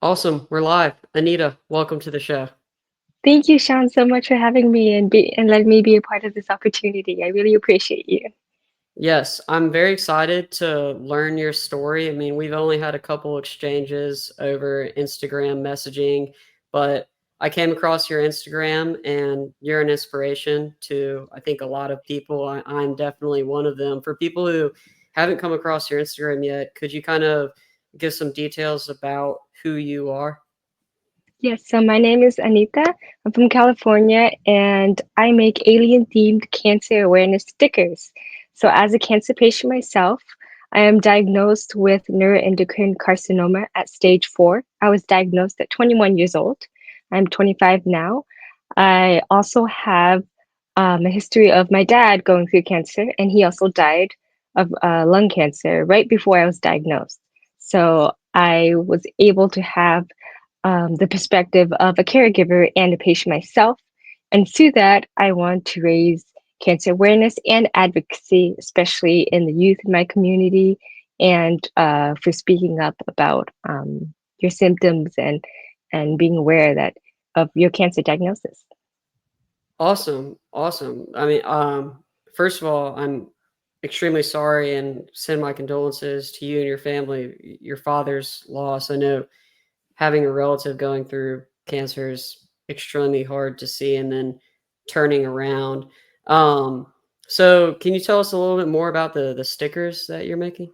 Awesome. We're live. Anita, welcome to the show. Thank you, Sean, so much for having me and letting me be a part of this opportunity. I really appreciate you. Yes, I'm very excited to learn your story. I mean, we've only had a couple exchanges over Instagram messaging, but I came across your Instagram and you're an inspiration to, I think, a lot of people. I'm definitely one of them. For people who haven't come across your Instagram yet, could you kind of give some details about who you are? Yes, so my name is Anita. I'm from California and I make alien themed cancer awareness stickers. So, as a cancer patient myself, I am diagnosed with neuroendocrine carcinoma at stage 4. I was diagnosed at 21 years old. I'm 25 now. I also have a history of my dad going through cancer, and he also died of lung cancer right before I was diagnosed. So, I was able to have the perspective of a caregiver and a patient myself. And through that, I want to raise cancer awareness and advocacy, especially in the youth in my community, and for speaking up about your symptoms and being aware that of your cancer diagnosis. Awesome, awesome. I mean, first of all, I'm extremely sorry and send my condolences to you and your family. Your father's loss. I know having a relative going through cancer is extremely hard to see, and then turning around. Um, so, can you tell us a little bit more about the stickers that you're making?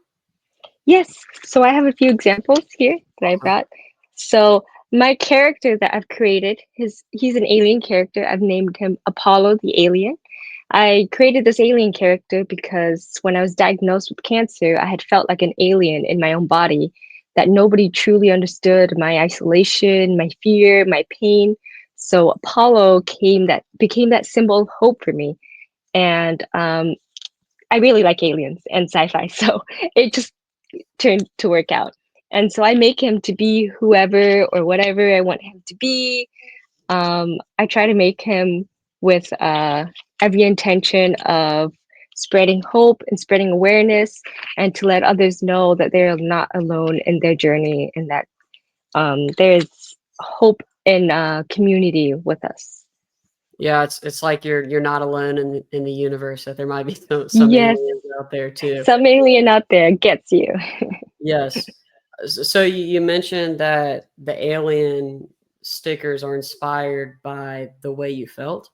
Yes, so I have a few examples here that I brought. So my character that I've created, he's an alien character. I've named him Apollo the Alien. I created this alien character because when I was diagnosed with cancer, I had felt like an alien in my own body, that nobody truly understood my isolation, my fear, my pain. So Apollo became that symbol of hope for me. And I really like aliens and sci-fi, so it just turned to work out. And so I make him to be whoever or whatever I want him to be. I try to make him with every intention of spreading hope and spreading awareness, and to let others know that they're not alone in their journey, and that there's hope in community with us. Yeah, it's like you're not alone in the universe. That there might be some Yes, aliens out there too. some alien out there gets you. Yes. So you mentioned that the alien stickers are inspired by the way you felt?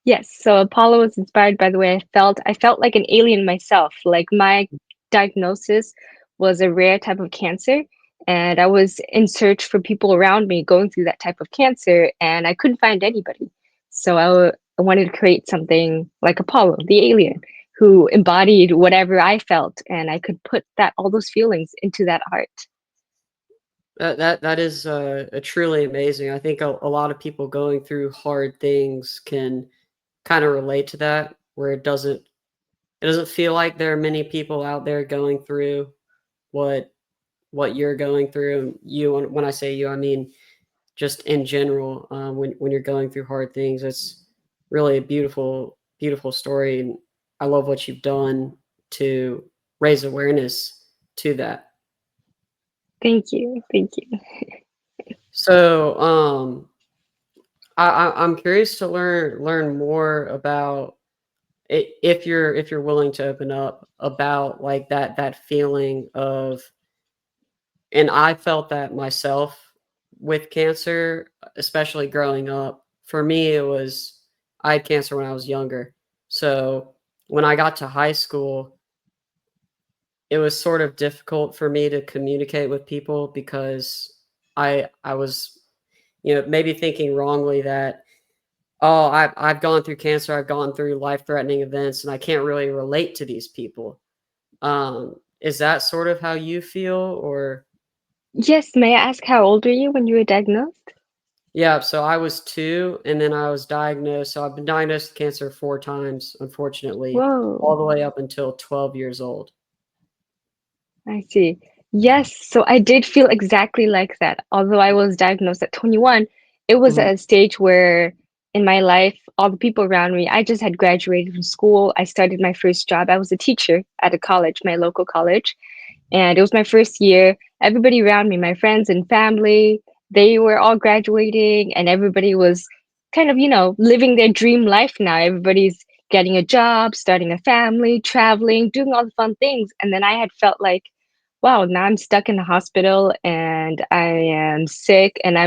Yes, so Apollo was inspired by the way I felt. I felt like an alien myself. Like my diagnosis was a rare type of cancer, and I was in search for people around me going through that type of cancer, and I couldn't find anybody. So I wanted to create something like Apollo, the alien, who embodied whatever I felt, and I could put that all those feelings into that art. That is, truly amazing. I think a lot of people going through hard things can kinda relate to that, where it doesn't feel like there are many people out there going through what what you're going through. You when I say you, I mean just in general, when you're going through hard things, it's really a beautiful story, and I love what you've done to raise awareness to that. Thank you, thank you. So, I'm curious to learn more about it if you're willing to open up about like that feeling of, and I felt that myself with cancer, especially growing up. For me, it was I had cancer when I was younger. So when I got to high school, it was sort of difficult for me to communicate with people because I was, maybe thinking wrongly that, oh, I've gone through cancer, I've gone through life-threatening events, and I can't really relate to these people. Is that sort of how you feel, or? Yes, may I ask how old were you when you were diagnosed? Yeah, so I was 2, and then I was diagnosed. So I've been diagnosed with cancer 4 times, unfortunately, Whoa. all the way up until 12 years old. I see. Yes, so I did feel exactly like that. Although I was diagnosed at 21, it was Mhm. a stage where in my life, all the people around me, I just had graduated from school. I started my first job. I was a teacher at a college, my local college. And it was my first year. Everybody around me, my friends and family, they were all graduating, and everybody was kind of, living their dream life now. Everybody's getting a job, starting a family, traveling, doing all the fun things. And then I had felt like, wow, now I'm stuck in the hospital and I am sick and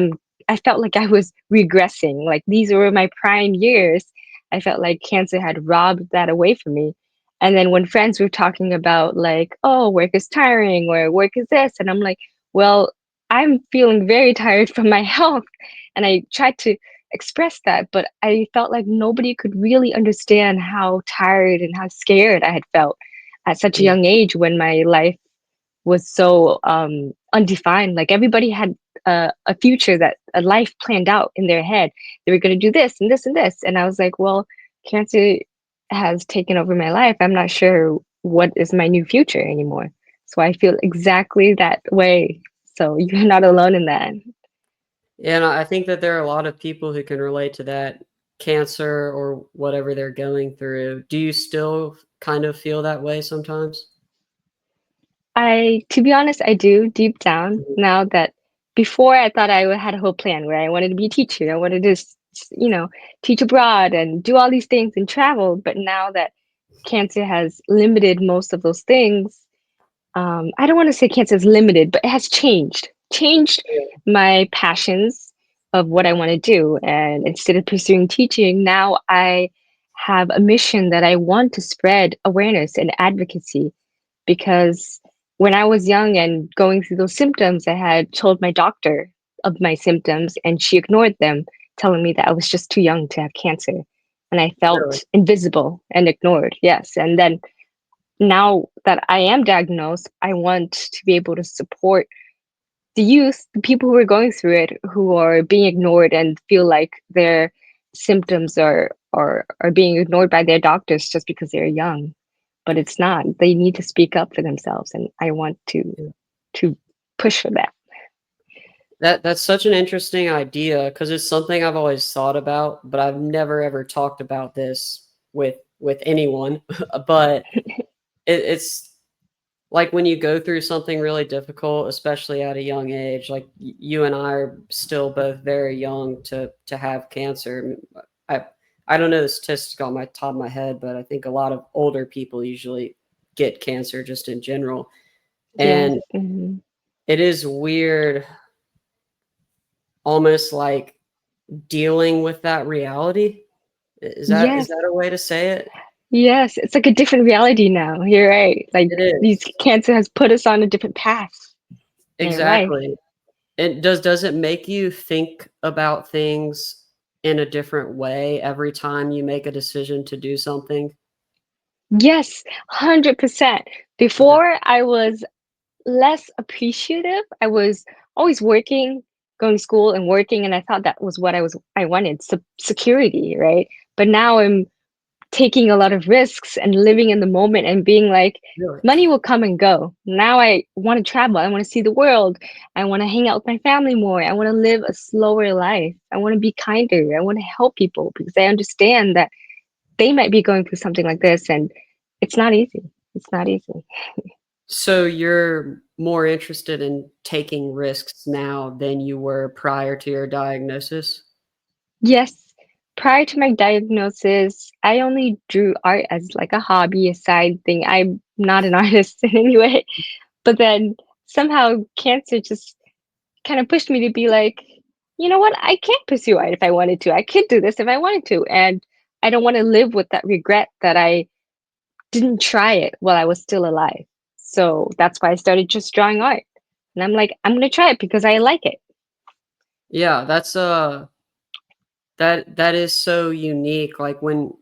I felt like I was regressing. Like these were my prime years. I felt like cancer had robbed that away from me. And then when friends were talking about like, oh, work is tiring or work is this, and I'm like, well, I'm feeling very tired from my health. And I tried to express that, but I felt like nobody could really understand how tired and how scared I had felt at such a Mm. young age when my life was so undefined. Like everybody had a future, that a life planned out in their head. They were going to do this and this and this, and I was like, well, cancer has taken over my life. I'm not sure what is my new future anymore. So I feel exactly that way. So you're not alone in that. And I think that there are a lot of people who can relate to that cancer or whatever they're going through. Do you still kind of feel that way sometimes? To be honest, I do deep down Mhm. now. That before I thought I had a whole plan where I wanted to be a teacher. I wanted to, teach abroad and do all these things and travel. But now that cancer has limited most of those things, I don't want to say cancer is limited, but it has changed my passions of what I want to do. And instead of pursuing teaching, now I have a mission that I want to spread awareness and advocacy, because when I was young and going through those symptoms, I had told my doctor of my symptoms and she ignored them, telling me that I was just too young to have cancer. And I Really? felt invisible and ignored. Yes. And then now that I am diagnosed, I want to be able to support the youth, the people who are going through it, who are being ignored and feel like their symptoms are being ignored by their doctors just because they're young. But it's not. They need to speak up for themselves, and I want Yeah. to push for that. That's such an interesting idea because it's something I've always thought about, but I've never ever talked about this with anyone. But it's like when you go through something really difficult, especially at a young age, like you and I are still both very young to have cancer. I I don't know the statistic on my top of my head, but I think a lot of older people usually get cancer just in general. Yes. And Mhm. it is weird, almost like dealing with that reality. Is Yes. that a way to say it? Yes. It's like a different reality now. You're right. Like It these is. cancer has put us on a different path in our life. Exactly. And does it make you think about things in a different way every time you make a decision to do something? Yes, 100%. Okay. Before I was less appreciative. I was always working, going to school and working, and I thought that was what I wanted, security, right? But now I'm taking a lot of risks and living in the moment and being like, Really? money will come and go. Now I want to travel. I want to see the world. I want to hang out with my family more. I want to live a slower life. I want to be kinder. I want to help people because I understand that they might be going through something like this, and it's not easy. It's not easy. So you're more interested in taking risks now than you were prior to your diagnosis? Yes. Prior to my diagnosis, I only drew art as like a hobby, a side thing. I'm not an artist in any way. But then somehow cancer just kind of pushed me to be like, you know what? I can't pursue art if I wanted to. I could do this if I wanted to. And I don't want to live with that regret that I didn't try it while I was still alive. So that's why I started just drawing art. And I'm like, I'm going to try it because I like it. Yeah, that's that is so unique. Like when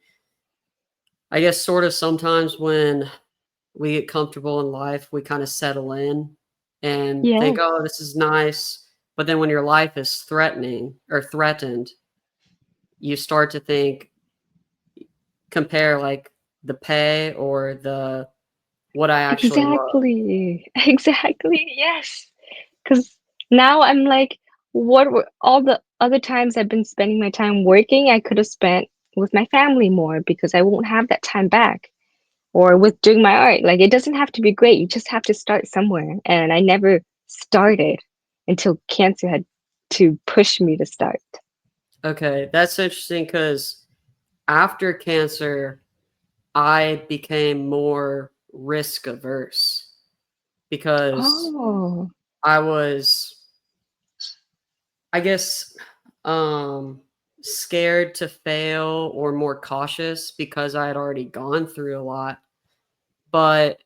I guess sort of sometimes when we get comfortable in life, we kind of settle in and think, Yes. "Oh, this is nice." But then when your life is threatening or threatened, you start to think, compare like the pay or the what I actually love. Exactly. Exactly. Yes. Because now I'm like, what were all the other times I've been spending my time working, I could have spent with my family more because I won't have that time back. or with doing my art. Like it doesn't have to be great. You just have to start somewhere. And I never started until cancer had to push me to start. Okay, that's interesting because after cancer, I became more risk averse because Oh, I was, I guess, um, scared to fail or more cautious because I had already gone through a lot. But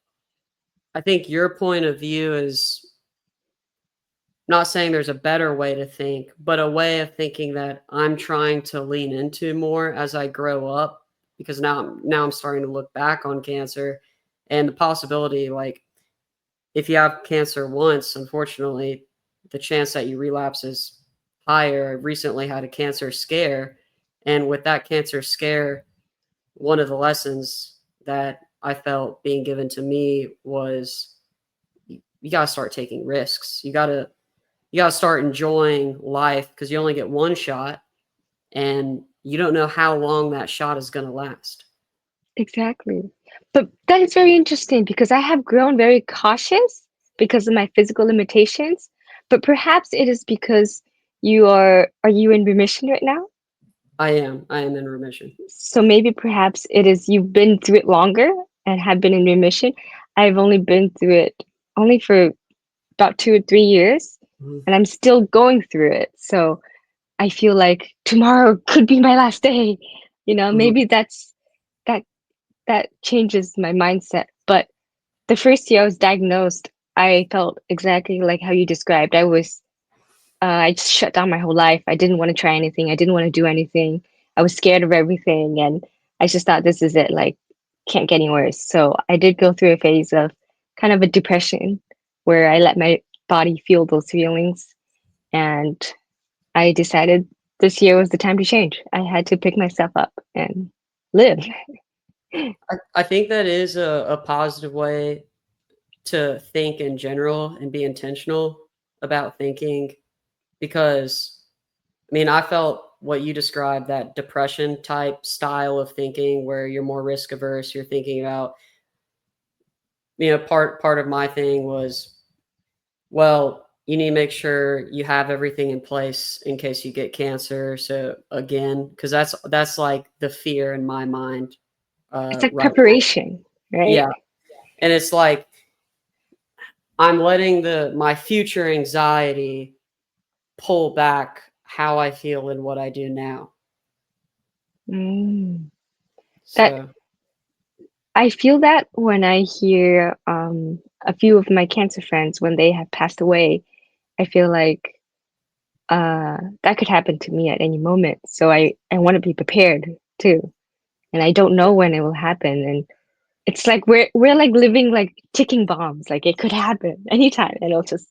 I think your point of view is not saying there's a better way to think, but a way of thinking that I'm trying to lean into more as I grow up because now I'm starting to look back on cancer and the possibility like if you have cancer once, unfortunately, the chance that you relapse is higher. I recently had a cancer scare, and with that cancer scare, one of the lessons that I felt being given to me was you got to start taking risks. You got to start enjoying life because you only get one shot and you don't know how long that shot is going to last. exactly. But that is very interesting because I have grown very cautious because of my physical limitations. But perhaps it is because are you in remission right now? I am in remission. So maybe perhaps it is you've been through it longer and have been in remission. I've only been through it only for about 2 or 3 years, Mhm. and I'm still going through it. So I feel like tomorrow could be my last day. Mhm. Maybe that that changes my mindset. But the first year I was diagnosed, I felt exactly like how you described. I just shut down my whole life. I didn't want to try anything. I didn't want to do anything. I was scared of everything. And I just thought, this is it. Like, can't get any worse. So I did go through a phase of kind of a depression where I let my body feel those feelings. And I decided this year was the time to change. I had to pick myself up and live. I think that is a positive way to think in general and be intentional about thinking because I mean, I felt what you described that depression type style of thinking where you're more risk averse, you're thinking about part of my thing was well, you need to make sure you have everything in place in case you get cancer. So again, because that's like the fear in my mind It's like right now. preparation, right? Yeah, and it's like I'm letting the my future anxiety pull back how I feel and what I do now. Mm. That So I feel that when I hear a few of my cancer friends when they have passed away, I feel like that could happen to me at any moment. So I want to be prepared too, and I don't know when it will happen. And it's like we're like living like ticking bombs. Like it could happen anytime, and it'll just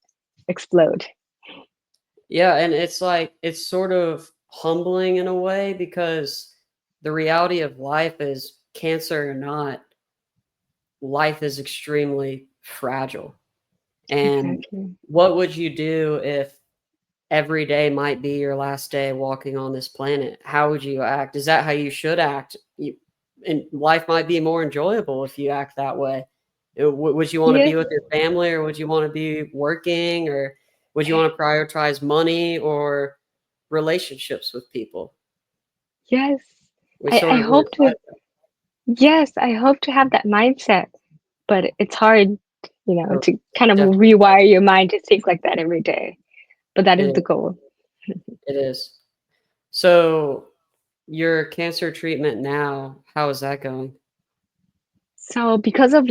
explode. yeah, and it's like it's sort of humbling in a way because the reality of life is cancer or not, life is extremely fragile. And Exactly. what would you do if every day might be your last day walking on this planet? How would you act? Is that how you should act? And life might be more enjoyable if you act that way. Would you want to Yes. be with your family or would you want to be working or would you want to prioritize money or relationships with people? Yes. We I sort of hope to. decide that. Yes, I hope to have that mindset, but it's hard, Oh, to kind of definitely. rewire your mind to think like that every day. But that It is is. the goal. It is. So your cancer treatment now, how is that going? So because of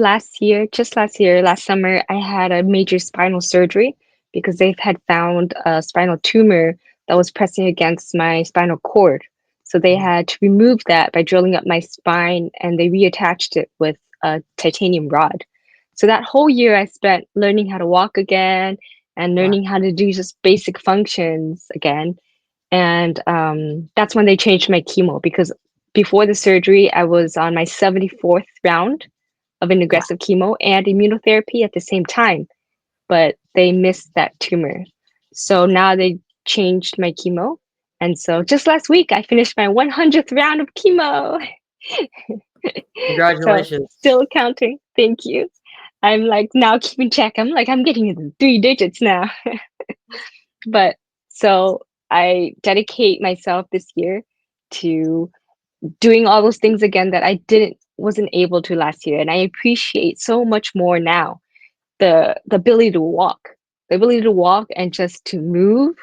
just last year, last summer, I had a major spinal surgery because they had found a spinal tumor that was pressing against my spinal cord. So they Mhm. had to remove that by drilling up my spine and they reattached it with a titanium rod. So that whole year I spent learning how to walk again and Wow. learning how to do just basic functions again. And that's when they changed my chemo because before the surgery, I was on my 74th round of an Wow. aggressive chemo and immunotherapy at the same time, but they missed that tumor. So now they changed my chemo. And so just last week, I finished my 100th round of chemo. So Congratulations. still counting. Thank you. I'm like now keeping track. I'm like, I'm getting into 3 digits now. But so I dedicate myself this year to doing all those things again that I didn't wasn't able to last year. And I appreciate so much more now the ability to walk, the ability to walk and just to move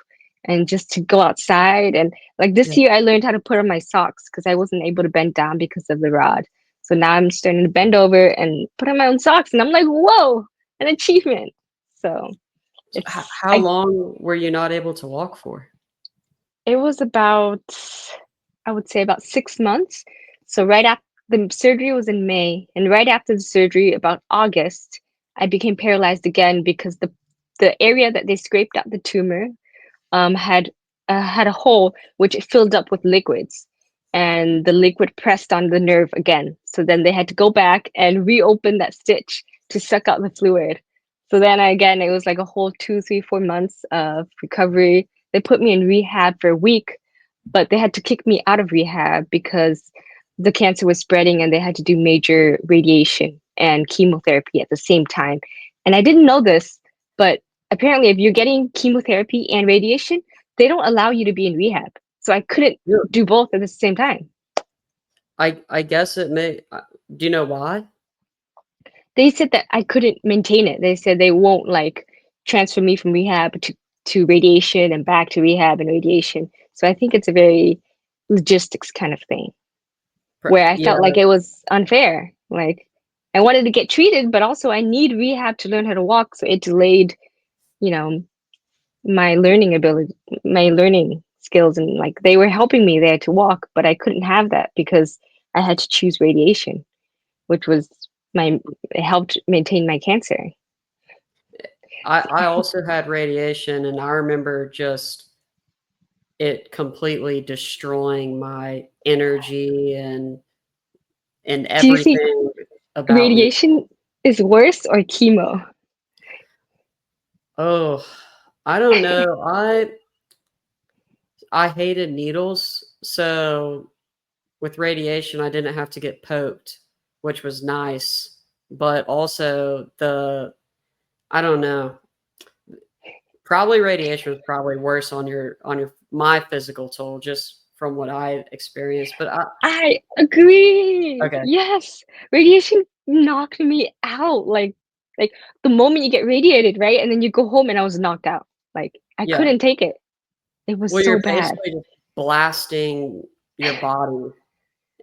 and just to go outside. And like this Yeah. year, I learned how to put on my socks because I wasn't able to bend down because of the rod. So now I'm starting to bend over and put on my own socks, and I'm like, whoa, an achievement. So it's How long were you not able to walk for? it was about, I would say about 6 months. So right after the surgery was in May, and right after the surgery, about August, I became paralyzed again because the area that they scraped out the tumor had a hole which it filled up with liquids, and the liquid pressed on the nerve again. So then they had to go back and reopen that stitch to suck out the fluid. So then again, it was like a whole 2, 3, 4 months of recovery. They put me in rehab for a week, but they had to kick me out of rehab because the cancer was spreading and they had to do major radiation and chemotherapy at the same time. And I didn't know this, but apparently, if you're getting chemotherapy and radiation, they don't allow you to be in rehab. So I couldn't Yeah. do both at the same time. I guess it may. Do you know why? They said that I couldn't maintain it. They said they won't like transfer me from rehab to radiation and back to rehab and radiation. So I think it's a very logistics kind of thing where I felt Yeah, like it was unfair. Like I wanted to get treated, but also I need rehab to learn how to walk. So it delayed, you know, my learning ability, my learning skills, and like they were helping me there to walk, but I couldn't have that because I had to choose radiation, which was my it helped maintain my cancer. I also had radiation, and I remember just it completely destroying my energy and Do you think everything about me. radiation is worse or chemo? Oh, I don't know. I hated needles, so with radiation, I didn't have to get poked, which was nice. But also I don't know. Probably radiation was probably worse on your my physical toll just from what I experienced. But I agree. okay, Yes, radiation knocked me out. Like the moment you get radiated, right, and then you go home, and I was knocked out. Like I yeah. couldn't take it. It was Well, so you're bad. basically just blasting your body,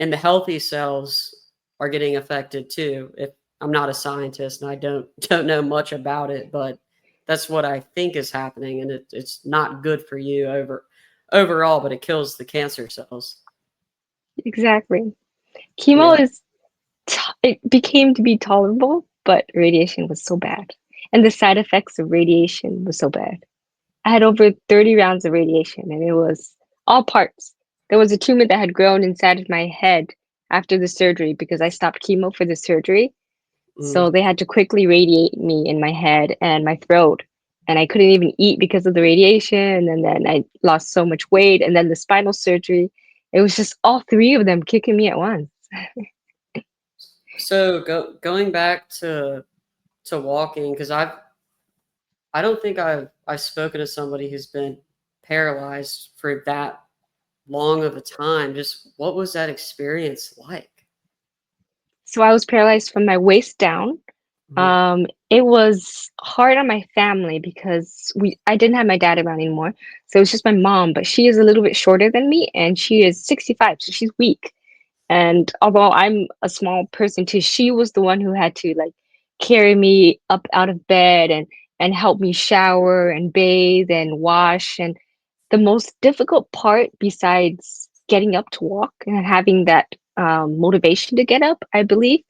and the healthy cells are getting affected too. If I'm not a scientist and I don't know much about it, but that's what I think is happening, and it's not good for you overall, but it kills the cancer cells. Exactly. Chemo Yeah. is it became to be tolerable, but radiation was so bad. And the side effects of radiation was so bad. I had over 30 rounds of radiation, and it was all parts. There was a tumor that had grown inside of my head after the surgery because I stopped chemo for the surgery. So Mm. they had to quickly radiate me in my head and my throat. And I couldn't even eat because of the radiation. And then I lost so much weight. And then the spinal surgery. It was just all three of them kicking me at once. So going back to walking, because I don't think I've spoken to somebody who's been paralyzed for that long of a time. Just what was that experience like? So I was paralyzed from my waist down. Mhm. It was hard on my family because I didn't have my dad around anymore. So it was just my mom, but she is a little bit shorter than me and she is 65, so she's weak. And although I'm a small person too, she was the one who had to like carry me up out of bed and help me shower and bathe and wash. And the most difficult part, besides getting up to walk and having that motivation to get up, I believe,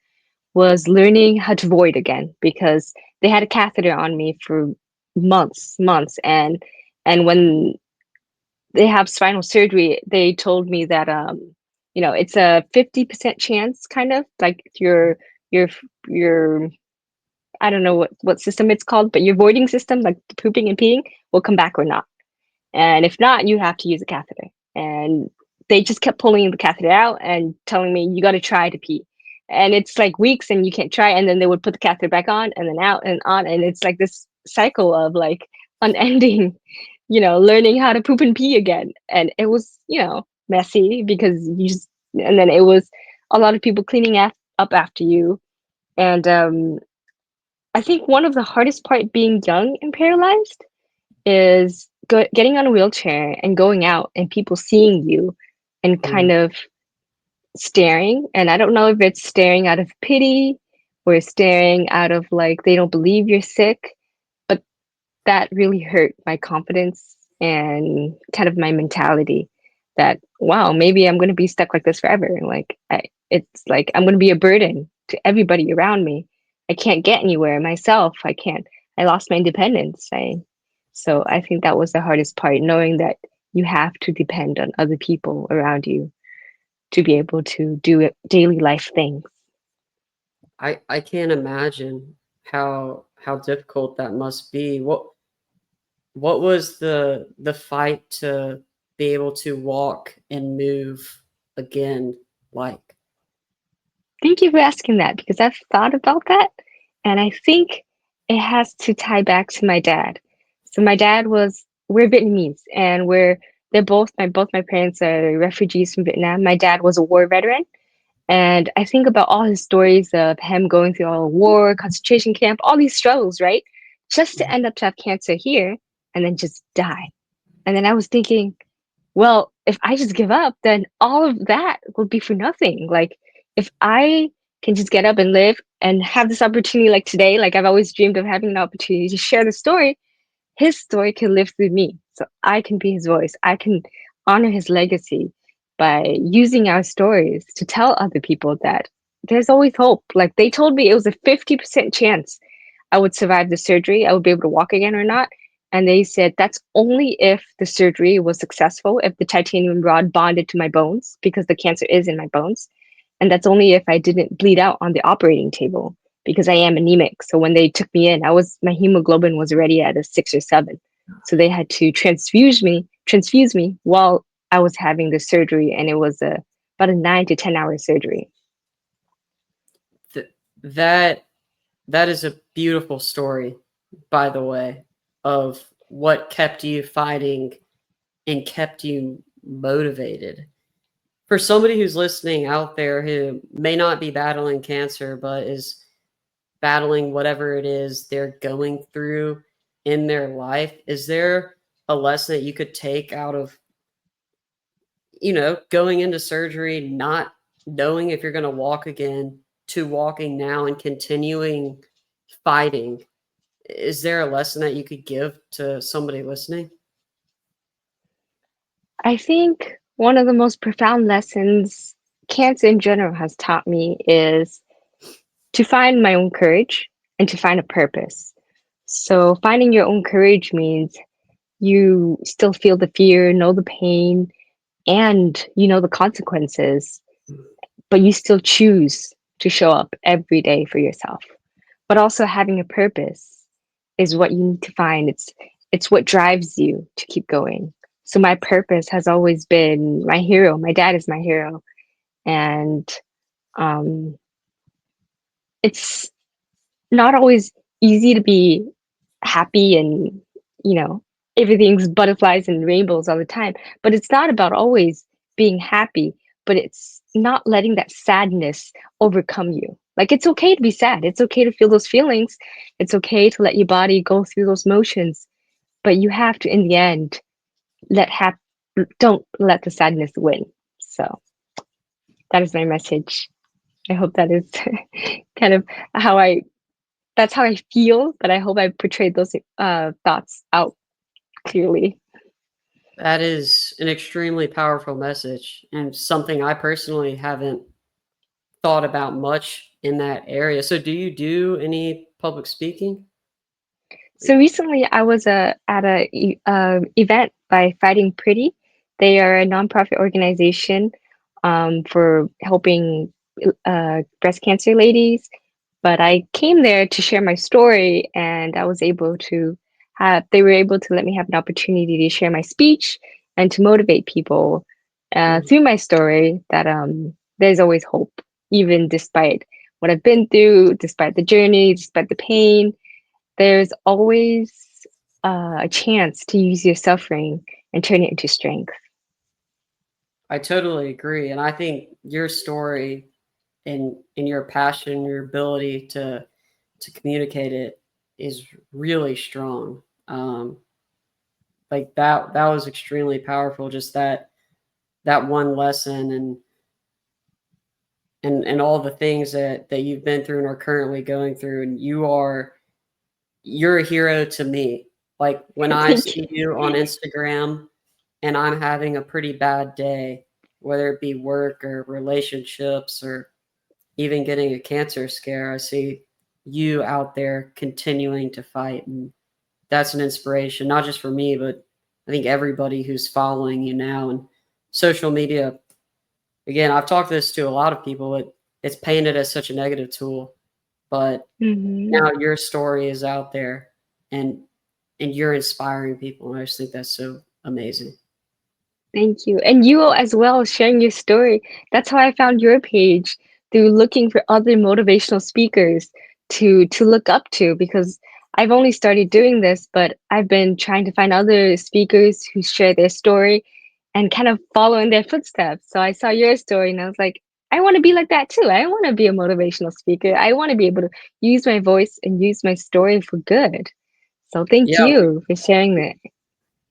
was learning how to void again because they had a catheter on me for months, and when they have spinal surgery, they told me that it's a 50% chance, kind of like your your I don't know what system it's called, but your voiding system, like the pooping and peeing, will come back or not. And if not, you have to use a catheter. And they just kept pulling the catheter out and telling me you got to try to pee, and it's like weeks and you can't try, and then they would put the catheter back on and then out and on, and it's like this cycle of like unending, learning how to poop and pee again. And it was, messy because you just, and then it was a lot of people cleaning up after you. And I think one of the hardest part being young and paralyzed is getting on a wheelchair and going out and people seeing you and kind Mm. of staring. And I don't know if it's staring out of pity or staring out of like they don't believe you're sick, but that really hurt my confidence and kind of my mentality that, wow, maybe I'm going to be stuck like this forever. Like, it's like I'm going to be a burden to everybody around me. I can't get anywhere myself. I can't, I lost my independence. So I think that was the hardest part, knowing that you have to depend on other people around you to be able to do daily life things. I can't imagine how difficult that must be. What was the fight to be able to walk and move again like? Thank you for asking that because I've thought about that. And I think it has to tie back to my dad. So my dad we're Vietnamese and both my parents are refugees from Vietnam. My dad was a war veteran. And I think about all his stories of him going through all the war, concentration camp, all these struggles, right? Just to end up to have cancer here and then just die. And then I was thinking, well, if I just give up, then all of that will be for nothing. Like, if I can just get up and live and have this opportunity like today, like I've always dreamed of having an opportunity to share the story, his story can live through me. So I can be his voice. I can honor his legacy by using our stories to tell other people that there's always hope. Like they told me it was a 50% chance I would survive the surgery, I would be able to walk again or not. And they said that's only if the surgery was successful, if the titanium rod bonded to my bones, because the cancer is in my bones. And that's only if I didn't bleed out on the operating table because I am anemic. So when they took me in, my hemoglobin was already at a 6 or 7. So they had to transfuse me while I was having the surgery, and it was about a 9 to 10 hour surgery. Th- that that is a beautiful story, by the way, of what kept you fighting and kept you motivated. For somebody who's listening out there who may not be battling cancer, but is battling whatever it is they're going through in their life, is there a lesson that you could take out of, going into surgery, not knowing if you're going to walk again, to walking now and continuing fighting? Is there a lesson that you could give to somebody listening? I think one of the most profound lessons cancer in general has taught me is to find my own courage and to find a purpose. So, finding your own courage means you still feel the fear, know the pain, and you know the consequences, but you still choose to show up every day for yourself. But also having a purpose is what you need to find. It's what drives you to keep going. So my purpose has always been my hero. My dad is my hero, and um, it's not always easy to be happy and you know everything's butterflies and rainbows all the time. But it's not about always being happy, but it's not letting that sadness overcome you. Like it's okay to be sad, it's okay to feel those feelings, it's okay to let your body go through those motions, but you have to in the end let hap- don't let the sadness win. So that is my message. I hope that is kind of how I that's how I feel, but I hope I portrayed those thoughts out clearly. That is an extremely powerful message and something I personally haven't thought about much in that area. So, do you do any public speaking? So recently, I was at a event by Fighting Pretty. They are a nonprofit organization for helping breast cancer ladies. But I came there to share my story, and I was able to they were able to let me have an opportunity to share my speech and to motivate people. Mhm. through my story that there's always hope, even despite what I've been through, despite the journey, despite the pain. There's always a chance to use your suffering and turn it into strength. I totally agree, and I think your story and your passion, your ability to communicate it is really strong. Like that was extremely powerful. Just that one lesson and all the things that you've been through and are currently going through, and you're a hero to me. Like when I Thank see you on Instagram and I'm having a pretty bad day, whether it be work or relationships or even getting a cancer scare, I see you out there continuing to fight. And that's an inspiration, not just for me, but I think everybody who's following you now. And social media, again, I've talked this to a lot of people. It's painted as such a negative tool, but you. Hmm. now your story is out there and you're inspiring people. And I just think that's so amazing. Thank you. And you as well, sharing your story. That's how I found your page, through looking for other motivational speakers to look up to, because I've only started doing this, but I've been trying to find other speakers who share their story and kind of follow in their footsteps. So I saw your story and I was like, I want to be like that too. I want to be a motivational speaker. I want to be able to use my voice and use my story for good. So thank Yeah, you for sharing that.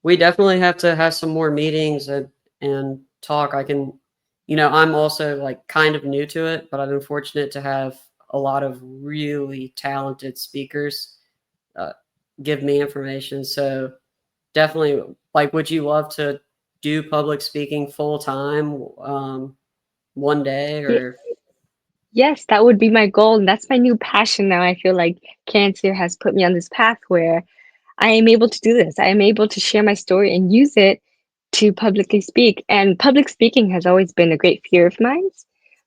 we definitely have to have some more meetings and talk. I'm also like kind of new to it, but I've been fortunate to have a lot of really talented speakers uh, give me information. So definitely, like, would you love to do public speaking full time one day Yeah. or? Yes, that would be my goal, and that's my new passion now. I feel like cancer has put me on this path where I am able to do this. I am able to share my story and use it to publicly speak. And public speaking has always been a great fear of mine,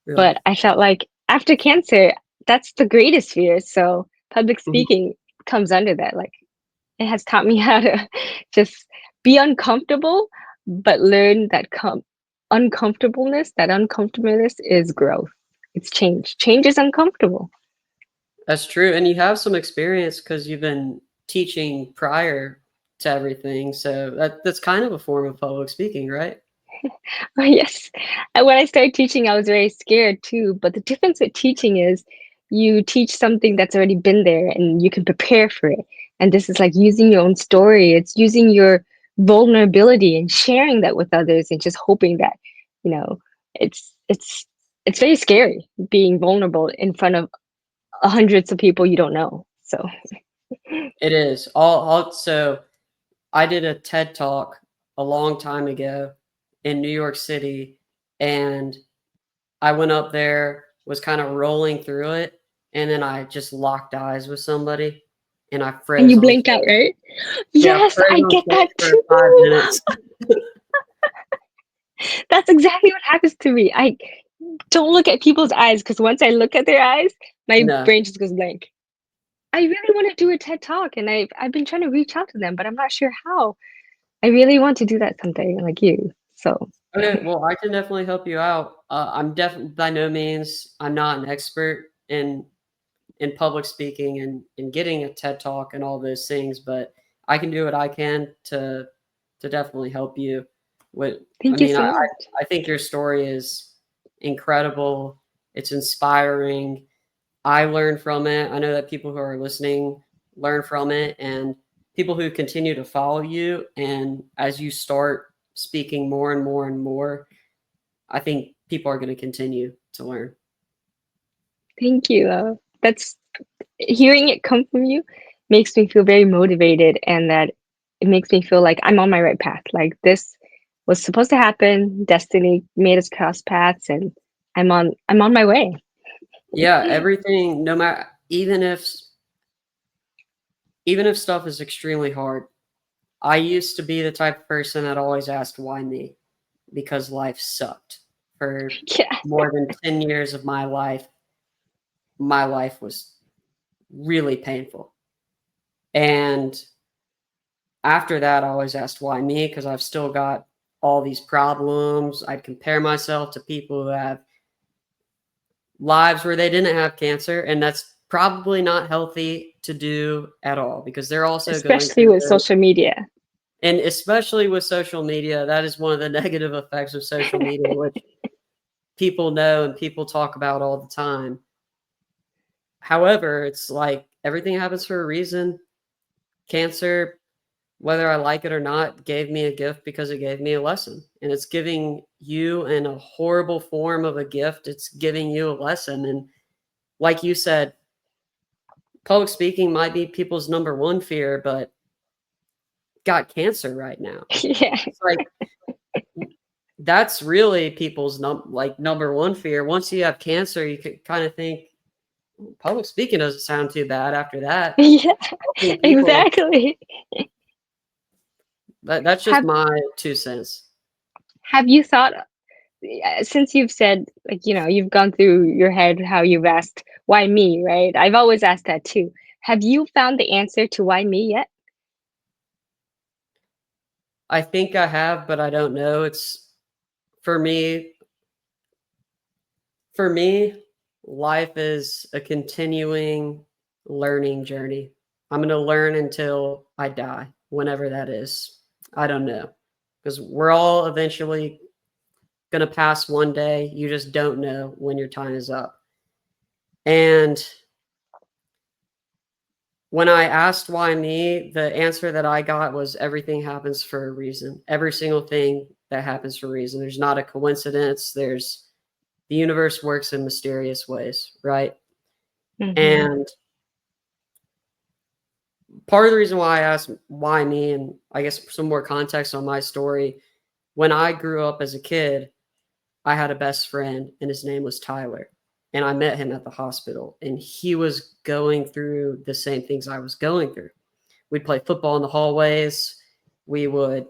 Really? but I felt like after cancer, that's the greatest fear. So public Mhm. speaking comes under that. Like it has taught me how to just be uncomfortable, but learn that uncomfortableness is growth. It's change. Change is uncomfortable. That's true, and you have some experience because you've been teaching prior to everything, so that's kind of a form of public speaking, right? Yes. And when I started teaching, I was very scared too. But the difference with teaching is you teach something that's already been there and you can prepare for it. And this is like using your own story. It's using your vulnerability and sharing that with others and just hoping that, you know, it's very scary being vulnerable in front of hundreds of people you don't know. So It is. So I did a TED Talk a long time ago in New York City, and I went up there, was kind of rolling through it, and then I just locked eyes with somebody, and I and froze you on blink out, stage. right? Yeah, Yes, froze I on get stage that for too. 5 minutes. That's exactly what happens to me. I don't look at people's eyes because once I look at their eyes, my No, brain just goes blank. I really want to do a TED Talk, and I've been trying to reach out to them, but I'm not sure how. I really want to do that someday, like you. So okay, well, I can definitely help you out. I'm definitely by no means I'm not an expert in public speaking and getting a TED Talk and all those things, but I can do what I can to definitely help you. With, I thank you mean, so much. I think your story is incredible. It's inspiring. I learn from it. I know that people who are listening learn from it, and people who continue to follow you. And as you start speaking more and more and more, I think people are going to continue to learn. Thank you. That's hearing it come from you makes me feel very motivated, and that it makes me feel like I'm on my right path. Like this was supposed to happen. Destiny made us cross paths, and I'm on my way. Yeah, everything, no matter, even if stuff is extremely hard. I used to be the type of person that always asked why me because life sucked. For Yeah. more than 10 years of my life was really painful. And after that, I always asked why me because I've still got all these problems. I'd compare myself to people who have lives where they didn't have cancer, and that's probably not healthy to do at all because they're also going Especially through with those. social media. And especially with social media, that is one of the negative effects of social media, which people know and people talk about all the time. However, it's like everything happens for a reason. Cancer, whether I like it or not, gave me a gift because it gave me a lesson. And it's giving you in a horrible form of a gift. It's giving you a lesson. And like you said, public speaking might be people's number one fear, but got cancer right now. Yeah, It's like that's really people's number one fear. Once you have cancer, you could kind of think public speaking doesn't sound too bad after that. yeah, Helping people, exactly. that's just Have my 2 cents. have you thought, since you've said, like, you've gone through your head how you've asked why me, right? I've always asked that too. Have you found the answer to why me yet? I think I have, but I don't know. It's for me, for me, life is a continuing learning journey. I'm going to learn until I die, whenever that is. I don't know. Because we're all eventually going to pass one day. You just don't know when your time is up. And when I asked why me, the answer that I got was everything happens for a reason. Every single thing that happens for a reason. There's not a coincidence. There's the universe works in mysterious ways, right? Hmm. And part of the reason why I asked why me, and I guess some more context on my story, when I grew up as a kid, I had a best friend and his name was Tyler. And I met him at the hospital and he was going through the same things I was going through. We'd play football in the hallways. We would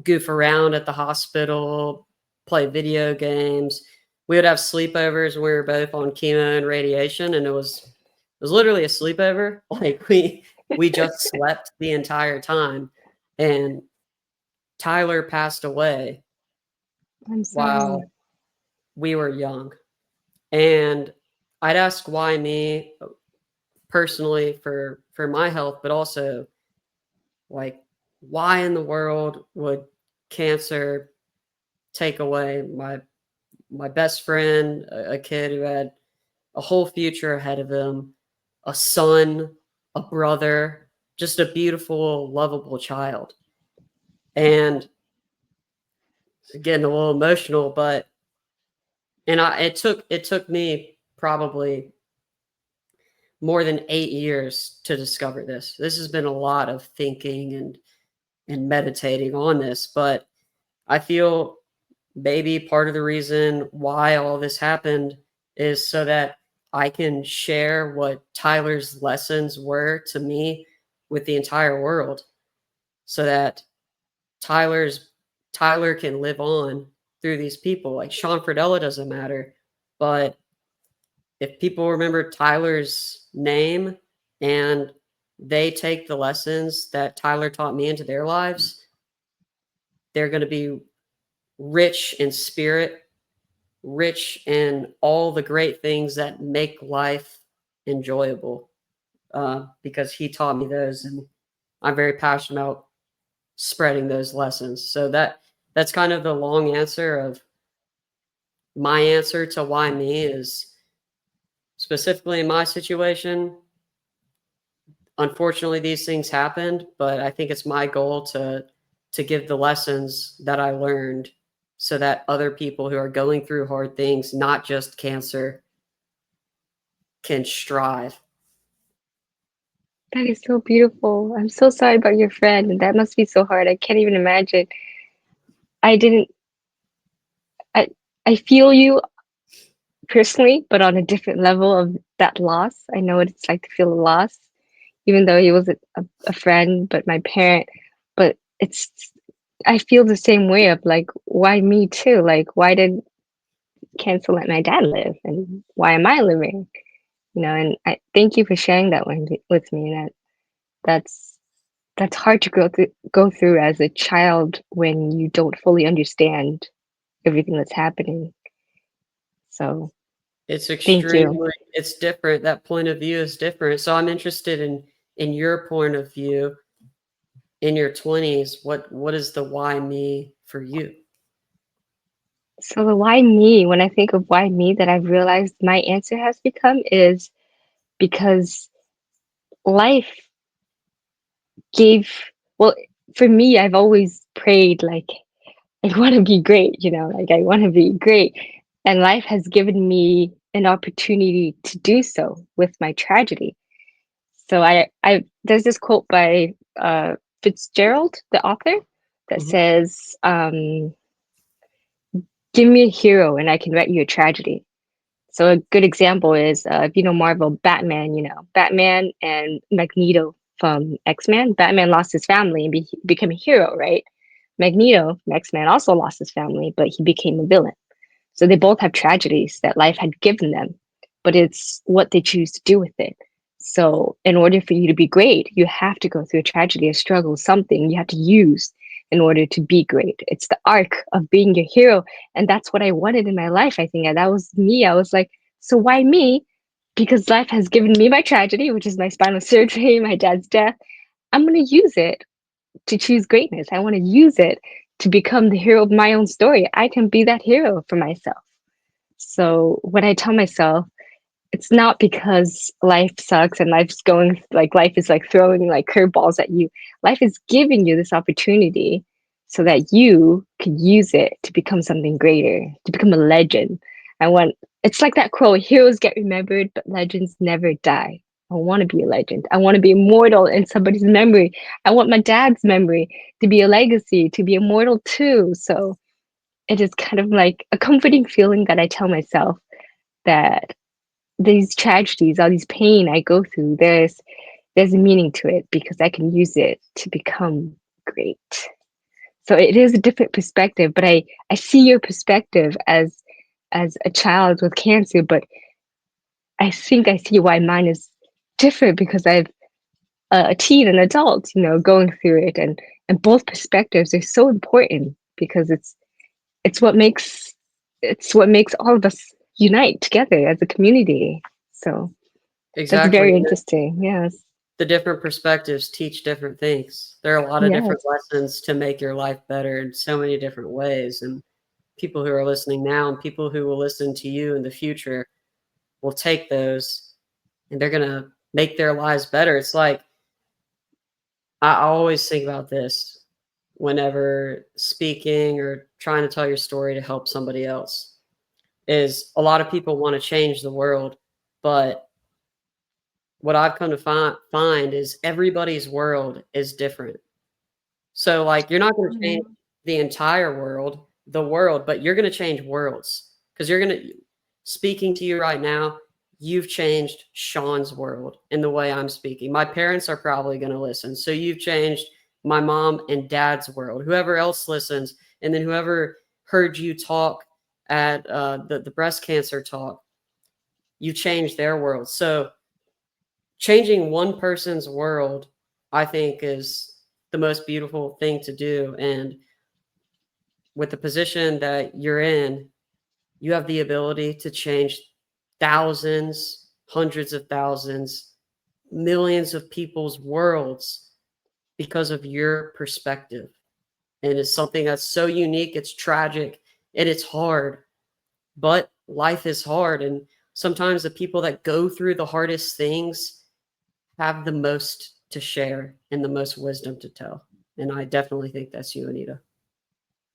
goof around at the hospital, play video games. We would have sleepovers when we were both on chemo and radiation, and it was literally a sleepover. Like we just slept the entire time. And Tyler passed away I'm while sorry. we were young. And I'd ask why me personally for my health, but also like why in the world would cancer take away my best friend, a kid who had a whole future ahead of him, a son, a brother, just a beautiful, lovable child. And getting a little emotional, but and it took me probably more than 8 years to discover this. This has been a lot of thinking and meditating on this, but I feel maybe part of the reason why all this happened is so that I can share what Tyler's lessons were to me with the entire world so that Tyler's Tyler can live on through these people. Like Sean Fradella doesn't matter, but if people remember Tyler's name and they take the lessons that Tyler taught me into their lives, they're going to be rich in spirit, rich in all the great things that make life enjoyable. Because he taught me those, and I'm very passionate about spreading those lessons. So that's kind of the long answer of my answer to why me is specifically in my situation. Unfortunately, these things happened, but I think it's my goal to give the lessons that I learned so that other people who are going through hard things, not just cancer, can strive. That is so beautiful. I'm so sorry about your friend, and that must be so hard. I can't even imagine. I didn't. I I feel you personally, but on a different level of that loss. I know what it's like to feel a loss, even though he was a friend, but my parent. But it's I feel the same way of like, why me too? Like, why did cancel let my dad live, and why am I living? And I thank you for sharing that one with me. That's that's hard to go through as a child when you don't fully understand everything that's happening. So It's thank you. extremely it's different. That point of view is different. So I'm interested in your point of view in your 20s. What is the why me for you? So the why me, when I think of why me, that I've realized my answer has become is because life gave, well, for me, I've always prayed like I want to be great, like I want to be great. And life has given me an opportunity to do so with my tragedy. So there's this quote by Fitzgerald, the author, that Mhm. says, "Give me a hero, and I can write you a tragedy." So a good example is, if you know Marvel, Batman. Batman and Magneto from X-Men. Batman lost his family and became a hero, right? Magneto, from X-Men, also lost his family, but he became a villain. So they both have tragedies that life had given them, but it's what they choose to do with it. So, in order for you to be great, you have to go through a tragedy, a struggle, something you have to use in order to be great. It's the arc of being your hero. And that's what I wanted in my life, I think. And that was me. I was like, so why me? Because life has given me my tragedy, which is my spinal surgery, my dad's death. I'm going to use it to choose greatness. I want to use it to become the hero of my own story. I can be that hero for myself. So when I tell myself, it's not because life sucks and life's going like life is like throwing like curveballs at you. Life is giving you this opportunity so that you could use it to become something greater, to become a legend. I want It's like that quote, heroes get remembered, but legends never die. I want to be a legend. I want to be immortal in somebody's memory. I want my dad's memory to be a legacy, to be immortal too. So it is kind of like a comforting feeling that I tell myself that these tragedies, all these pain I go through, there's a meaning to it because I can use it to become great. So it is a different perspective, but I see your perspective as a child with cancer, but I think I see why mine is different because I've a teen and adult, going through it, and both perspectives are so important because it's what makes it's what makes all of us unite together as a community. So that's Exactly. very And interesting. Yes. the different perspectives teach different things. There are a lot of different Yes. lessons to make your life better in so many different ways. And people who are listening now and people who will listen to you in the future will take those and they're going to make their lives better. It's like I always think about this whenever speaking or trying to tell your story to help somebody else is a lot of people want to change the world, but what I've come to find is everybody's world is different. So, like, you're not gonna change Mhm. the entire world, the world, but you're gonna change worlds because 'cause you're gonna speaking to you right now, you've changed Sean's world in the way I'm speaking. My parents are probably gonna listen, so you've changed my mom and dad's world. Whoever else listens, and then whoever heard you talk at, the breast cancer talk, you changed their world. So changing one person's world, I think, is the most beautiful thing to do. And with the position that you're in, you have the ability to change thousands, hundreds of thousands, millions of people's worlds because of your perspective. And it's something that's so unique, it's tragic, and it's hard. But life is hard. And sometimes the people that go through the hardest things have the most to share and the most wisdom to tell. And I definitely think that's you, Anita.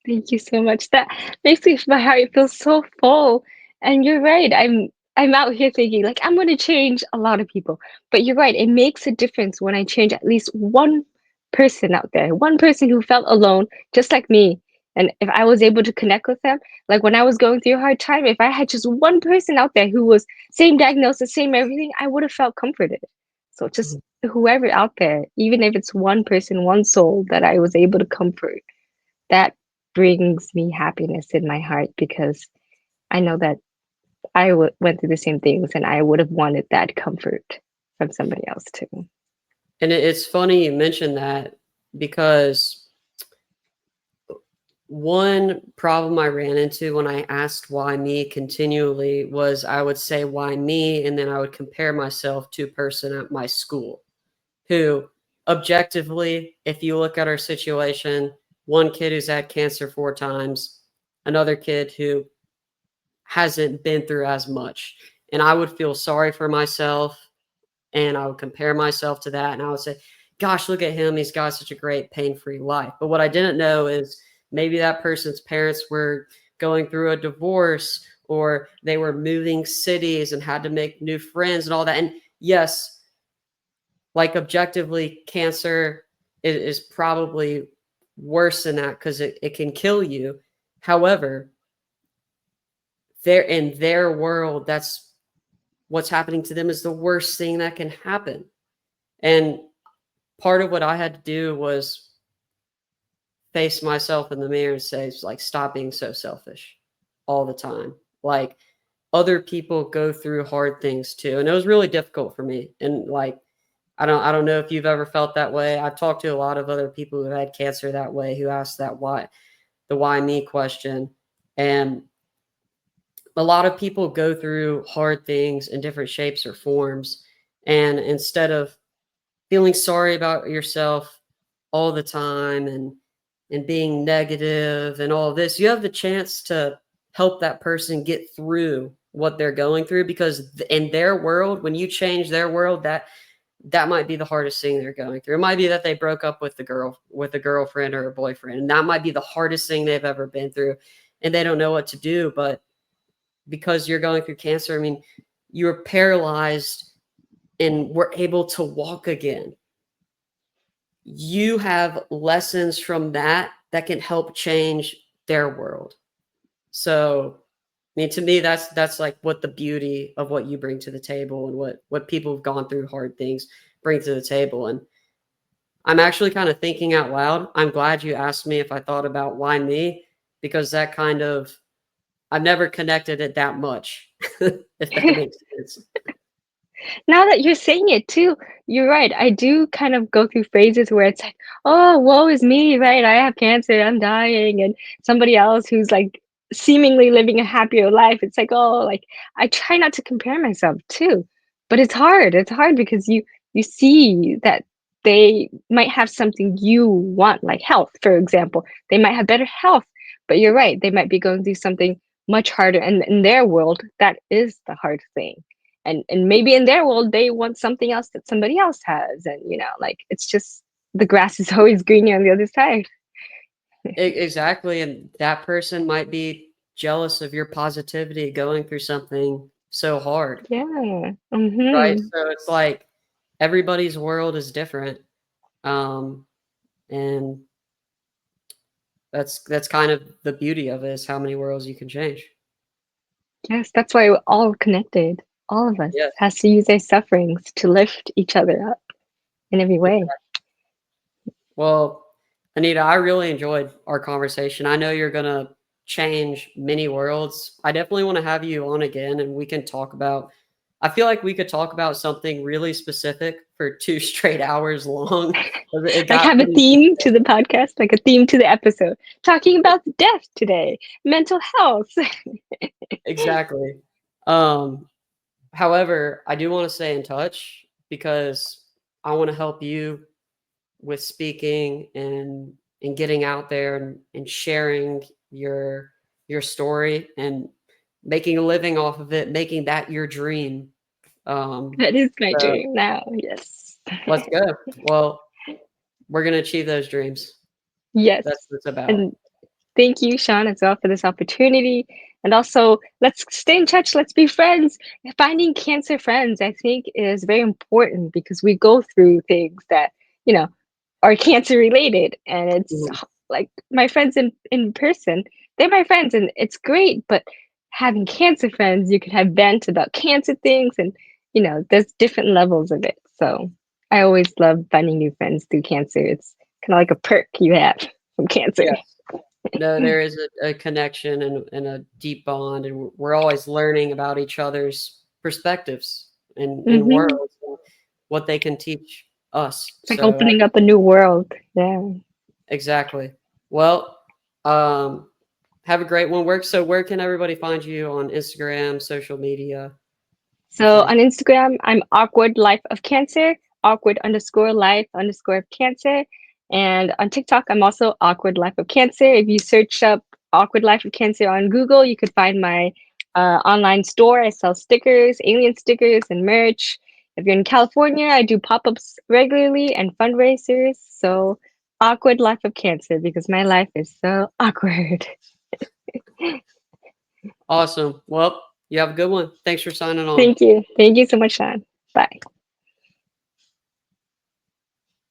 Thank you so much. That makes my heart feel so full. And you're right. I'm out here thinking like I'm going to change a lot of people. But you're right. It makes a difference when I change at least one person out there, one person who felt alone, just like me. And if I was able to connect with them, like when I was going through a hard time, if I had just one person out there who was same diagnosis, same everything, I would have felt comforted. So just Mhm. whoever out there, even if it's one person, one soul that I was able to comfort, that brings me happiness in my heart because I know that went through the same things and I would have wanted that comfort from somebody else too. And it's funny you mentioned that because one problem I ran into when I asked why me continually was I would say why me, and then I would compare myself to a person at my school who, objectively, if you look at our situation, one kid who's had cancer 4 times, another kid who hasn't been through as much. And I would feel sorry for myself and I would compare myself to that. And I would say, gosh, look at him. He's got such a great pain free life. But what I didn't know is maybe that person's parents were going through a divorce or they were moving cities and had to make new friends and all that. And yes, like objectively, cancer is probably worse than that because it can kill you. However, they're in their world, that's what's happening to them is the worst thing that can happen. And part of what I had to do was face myself in the mirror and say, like, stop being so selfish all the time. Like, other people go through hard things too. And it was really difficult for me. And like, I don't know if you've ever felt that way. I've talked to a lot of other people who had cancer that way, who asked that why me question. And a lot of people go through hard things in different shapes or forms. And instead of feeling sorry about yourself all the time and being negative and all of this, you have the chance to help that person get through what they're going through because in their world, when you change their world, that might be the hardest thing they're going through. It might be that they broke up with a girlfriend or a boyfriend, and that might be the hardest thing they've ever been through, and they don't know what to do. But because you're going through cancer, I mean, you're paralyzed and were able to walk again. You have lessons from that can help change their world. So, I mean, to me, that's like what the beauty of what you bring to the table and what people who've gone through hard things bring to the table. And I'm actually kind of thinking out loud. I'm glad you asked me if I thought about why me, because that kind of I've never connected it that much, if that makes sense. Now that you're saying it too, you're right. I do kind of go through phases where it's like, "Oh, woe is me, right? I have cancer, I'm dying," and somebody else who's like seemingly living a happier life. It's like, oh, like I try not to compare myself too, but it's hard. It's hard because you see that they might have something you want, like health, for example. They might have better health, but you're right. They might be going through something much harder, and in their world, that is the hard thing and maybe in their world they want something else that somebody else has and like it's just the grass is always greener on the other side. Exactly, and that person might be jealous of your positivity going through something so hard, Yeah. right? Mm-hmm. So it's like everybody's world is different, um, and that's kind of the beauty of it is how many worlds you can change. Yes, that's why we're all connected. All of us Yes, has to use their sufferings to lift each other up in every way. exactly. Well, Anita, I really enjoyed our conversation. I know you're gonna change many worlds. I definitely want to have you on again, and we can talk about. I feel like we could talk about something really specific for 2 straight hours long. It Like got have a pretty theme to detailed. the podcast, like a theme to the episode, talking about death today, mental health. Exactly. Um, However, I do want to stay in touch because I want to help you with speaking and getting out there and sharing your story and making a living off of it, making that your dream. That is my So dream now. Yes. let's go. Well, we're gonna achieve those dreams. Yes. That's what it's about. And thank you, Sean, as well, for this opportunity. And also, let's stay in touch. Let's be friends. Finding cancer friends, I think, is very important because we go through things that, you know, are cancer related. And it's Mhm. like my friends in person, they're my friends and it's great. But having cancer friends, you can have vent about cancer things. And, there's different levels of it. So I always love finding new friends through cancer. It's kind of like a perk you have from cancer. Yes. No, there is a connection and a deep bond, and we're always learning about each other's perspectives and Hmm. worlds and what they can teach. us. It's like So opening up a new world. Yeah. exactly. Well, um, have a great one. Where can everybody find you on Instagram, social media, if So they? on Instagram, I'm awkward life of cancer, awkward underscore life underscore of cancer. And on TikTok, I'm also awkward life of cancer. If you search up awkward life of cancer on Google, you could find my online store. I sell stickers, alien stickers, and merch. If you're in California, I do pop ups regularly and fundraisers. So awkward life of cancer because my life is so awkward. Awesome. Well, you have a good one. Thanks for signing on. Thank you. Thank you so much, Sean. Bye.